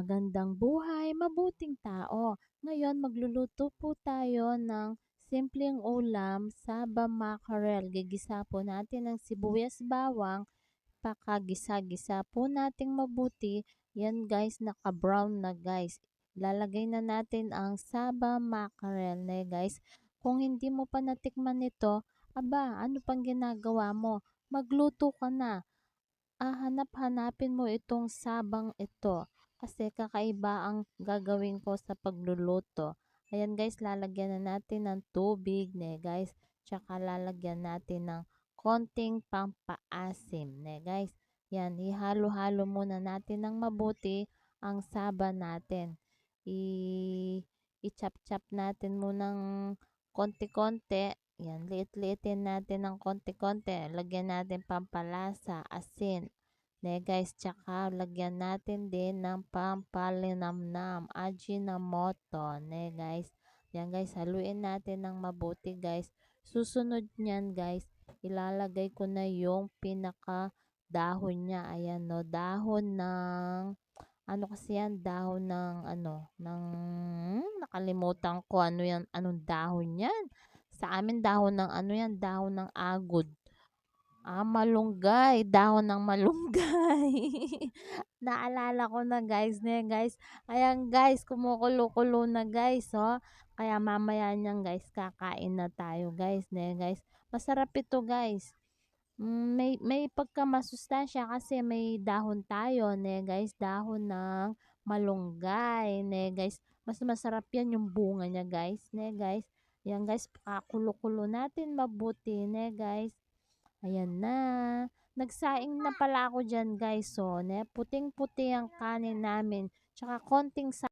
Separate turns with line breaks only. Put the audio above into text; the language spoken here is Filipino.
Magandang buhay, mabuting tao. Ngayon magluluto po tayo ng simpleng ulam, saba mackerel. Gigisa po natin ng sibuyas bawang, pakagisa-gisa po nating mabuti. Yan guys, naka-brown na guys. Lalagay na natin ang saba mackerel na guys. Kung hindi mo pa natikman ito, aba, ano pang ginagawa mo? Magluto ka na. Hanap-hanapin mo itong sabang ito kasi kakaiba ang gagawin ko sa pagluluto. Ayan guys, lalagyan na natin ng tubig ne guys. Tsaka lalagyan natin ng konting pampaasim ne guys. Yan, ihalo-halo muna natin ng mabuti ang saba natin. I-chop-chop natin munang konti-konti. Yan, liit-liitin natin ng konti-konti. Lagyan natin pampalasa, asin. Ne guys, tsaka lagyan natin din ng pampalinamnam, ajinomoto. Ne guys. Yan guys, haluin natin ng mabuti guys. Susunod niyan guys, ilalagay ko na yung pinaka dahon niya. Ayan no, dahon ng ano kasi yan, dahon ng nakalimutan ko ano yan, anong dahon yan. Sa amin dahon ng ano yan, dahon ng agod. Malunggay, dahon ng malunggay. Naalala ko na guys, ne guys. Ayan guys, kumukulo-kulo na guys, oh. Kaya mamaya niyan guys, kakain na tayo guys, ne guys. Masarap ito guys. May pagkamasustansya kasi may dahon tayo, ne guys, dahon ng malunggay, ne guys. Mas masarap yan yung bunga niya guys, ne guys. Yan guys, pakakulo-kulo natin mabuti, ne guys. Ayan na. Nagsaing na pala ako dyan guys, so, ne. Puting-puti ang kanin namin. Tsaka konting